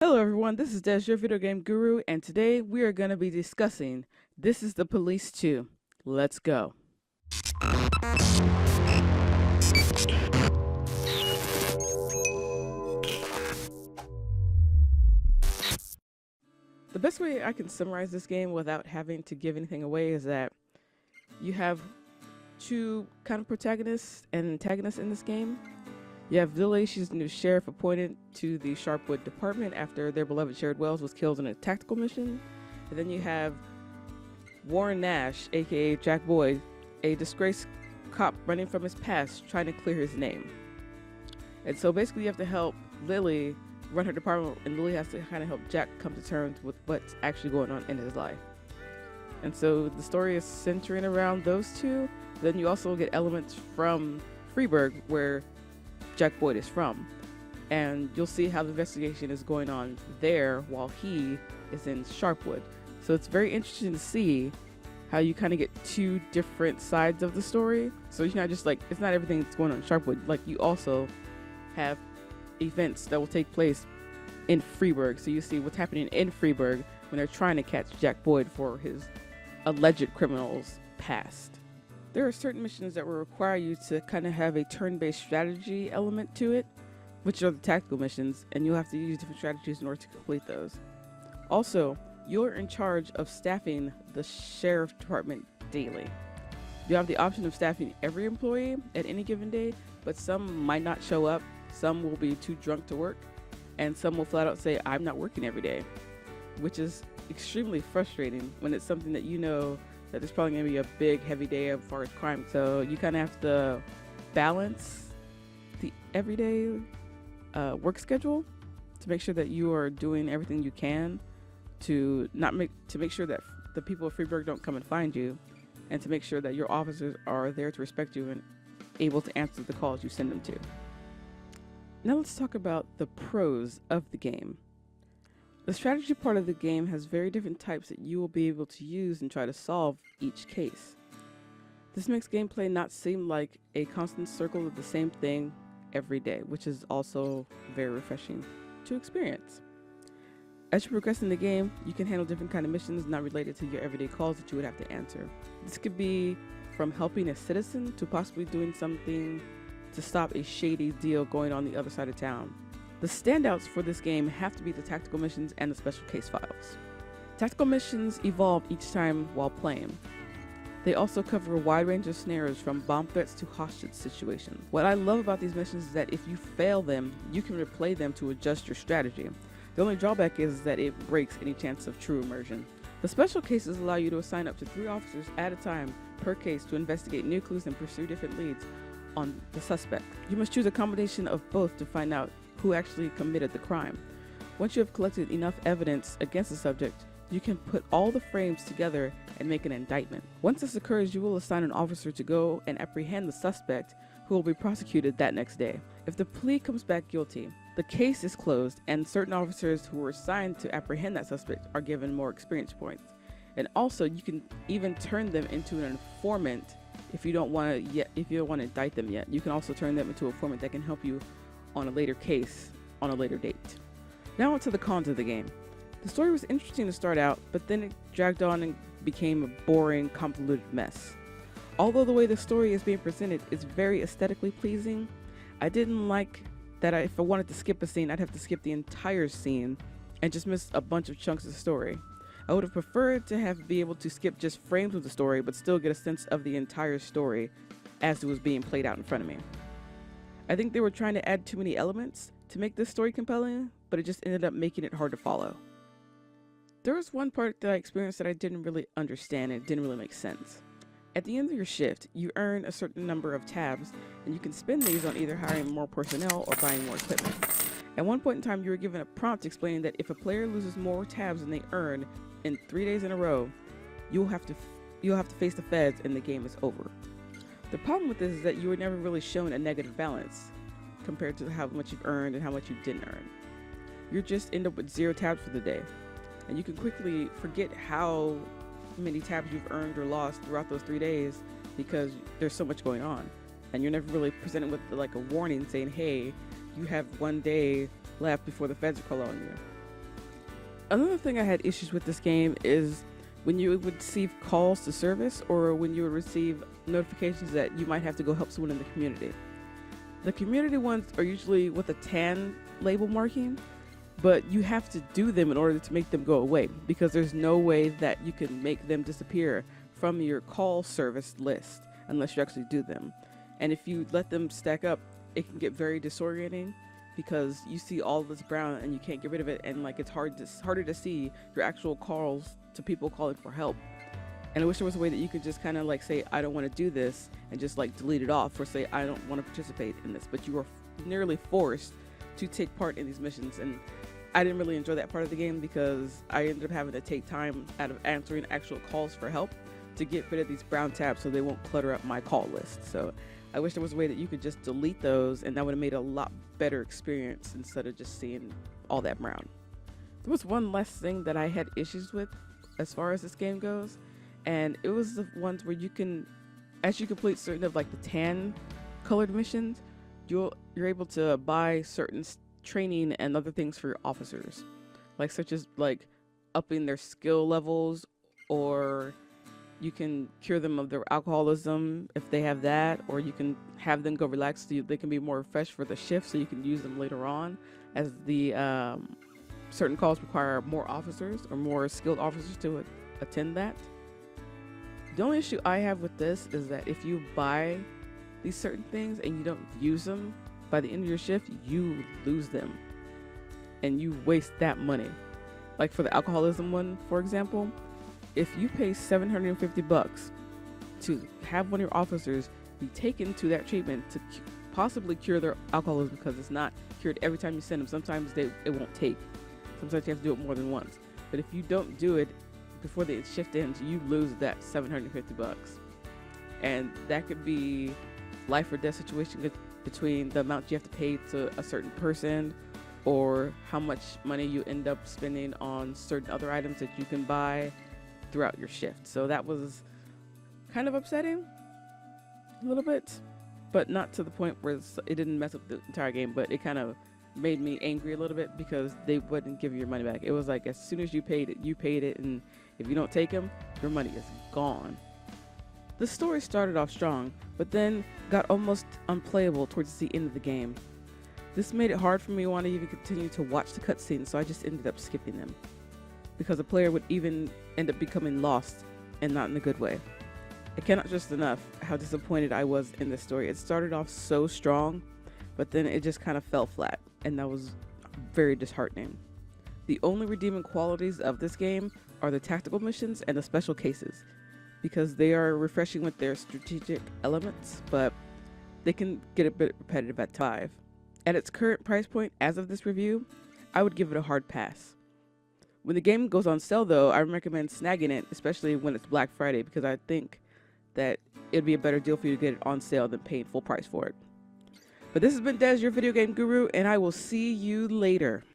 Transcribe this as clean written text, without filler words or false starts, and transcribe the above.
Hello everyone, this is Des, your video game guru, and today we are going to be discussing This is the Police 2. Let's go. The best way I can summarize this game without having to give anything away is that you have two kind of protagonists and antagonists in this game. You have Lily, she's the new sheriff appointed to the Sharpwood department after their beloved Sherrod Wells was killed in a tactical mission. And then you have Warren Nash, aka Jack Boyd, a disgraced cop running from his past, trying to clear his name. And so basically you have to help Lily run her department, and Lily has to kind of help Jack come to terms with what's actually going on in his life. And so the story is centering around those two. Then you also get elements from Freeburg, where Jack Boyd is from. And you'll see how the investigation is going on there while he is in Sharpwood. So it's very interesting to see how you kind of get two different sides of the story. So you're not just like, it's not everything that's going on in Sharpwood. Like, you also have events that will take place in Freeburg. So you see what's happening in Freeburg when they're trying to catch Jack Boyd for his alleged criminals past. There are certain missions that will require you to kind of have a turn-based strategy element to it, which are the tactical missions, and you'll have to use different strategies in order to complete those. Also, you're in charge of staffing the sheriff department daily. You have the option of staffing every employee at any given day, but some might not show up, some will be too drunk to work, and some will flat out say, I'm not working every day, which is extremely frustrating when it's something that you know that there's probably going to be a big, heavy day as far as crime. So you kind of have to balance the everyday work schedule to make sure that you are doing everything you can to make sure that the people of Freeburg don't come and find you, and to make sure that your officers are there to respect you and able to answer the calls you send them to. Now let's talk about the pros of the game. The strategy part of the game has very different types that you will be able to use and try to solve each case. This makes gameplay not seem like a constant circle of the same thing every day, which is also very refreshing to experience. As you progress in the game, you can handle different kind of missions not related to your everyday calls that you would have to answer. This could be from helping a citizen to possibly doing something to stop a shady deal going on the other side of town. The standouts for this game have to be the tactical missions and the special case files. Tactical missions evolve each time while playing. They also cover a wide range of scenarios from bomb threats to hostage situations. What I love about these missions is that if you fail them, you can replay them to adjust your strategy. The only drawback is that it breaks any chance of true immersion. The special cases allow you to assign up to 3 officers at a time per case to investigate new clues and pursue different leads on the suspect. You must choose a combination of both to find out who actually committed the crime. Once you have collected enough evidence against the subject, you can put all the frames together and make an indictment. Once this occurs, you will assign an officer to go and apprehend the suspect, who will be prosecuted that next day. If the plea comes back guilty, the case is closed, and certain officers who were assigned to apprehend that suspect are given more experience points. And also, you can even turn them into an informant if you don't want to indict them yet. You can also turn them into a informant that can help you on a later case on a later date. Now on to the cons of the game. The story was interesting to start out, but then it dragged on and became a boring, convoluted mess. Although the way the story is being presented is very aesthetically pleasing, I didn't like that if I wanted to skip a scene, I'd have to skip the entire scene and just miss a bunch of chunks of the story. I would have preferred to be able to skip just frames of the story, but still get a sense of the entire story as it was being played out in front of me. I think they were trying to add too many elements to make this story compelling, but it just ended up making it hard to follow. There was one part that I experienced that I didn't really understand, and it didn't really make sense. At the end of your shift, you earn a certain number of tabs, and you can spend these on either hiring more personnel or buying more equipment. At one point in time, you were given a prompt explaining that if a player loses more tabs than they earn in 3 days in a row, you'll have to face the feds and the game is over. The problem with this is that you were never really shown a negative balance compared to how much you've earned and how much you didn't earn. You just end up with 0 tabs for the day, and you can quickly forget how many tabs you've earned or lost throughout those 3 days because there's so much going on, and you're never really presented with like a warning saying, hey, you have 1 day left before the feds are calling on you. Another thing I had issues with this game is when you would receive calls to service or when you would receive notifications that you might have to go help someone in the community. The community ones are usually with a tan label marking, but you have to do them in order to make them go away because there's no way that you can make them disappear from your call service list unless you actually do them. And if you let them stack up, it can get very disorienting because you see all this brown and you can't get rid of it, and like it's harder to see your actual calls to people calling for help. And I wish there was a way that you could just kind of like say, I don't want to do this, and just like delete it off, or say, I don't want to participate in this. But you are nearly forced to take part in these missions. And I didn't really enjoy that part of the game because I ended up having to take time out of answering actual calls for help to get rid of these brown tabs so they won't clutter up my call list. So I wish there was a way that you could just delete those, and that would have made a lot better experience instead of just seeing all that brown. There was one last thing that I had issues with as far as this game goes, and it was the ones where you can, as you complete certain of like the tan colored missions, you're able to buy certain training and other things for your officers, like such as like upping their skill levels, or you can cure them of their alcoholism if they have that, or you can have them go relax so they can be more fresh for the shift so you can use them later on, as the certain calls require more officers or more skilled officers to attend that. The only issue I have with this is that if you buy these certain things and you don't use them, by the end of your shift, you lose them and you waste that money. Like for the alcoholism one, for example, if you pay $750 to have one of your officers be taken to that treatment to possibly cure their alcoholism, because it's not cured every time you send them. Sometimes it won't take. Sometimes you have to do it more than once. But if you don't do it before the shift ends, you lose that $750. And that could be life or death situation between the amount you have to pay to a certain person or how much money you end up spending on certain other items that you can buy throughout your shift. So that was kind of upsetting a little bit, but not to the point where it didn't mess up the entire game, but it kind of made me angry a little bit because they wouldn't give you your money back. It was like as soon as you paid it, and if you don't take them, your money is gone. The story started off strong, but then got almost unplayable towards the end of the game. This made it hard for me to want to even continue to watch the cutscenes, so I just ended up skipping them, because the player would even end up becoming lost, and not in a good way. I cannot stress enough how disappointed I was in this story. It started off so strong, but then it just kind of fell flat, and that was very disheartening. The only redeeming qualities of this game are the tactical missions and the special cases, because they are refreshing with their strategic elements, but they can get a bit repetitive at 5. At its current price point as of this review, I would give it a hard pass. When the game goes on sale though, I recommend snagging it, especially when it's Black Friday, because I think that it'd be a better deal for you to get it on sale than paying full price for it. But this has been Des, your video game guru, and I will see you later.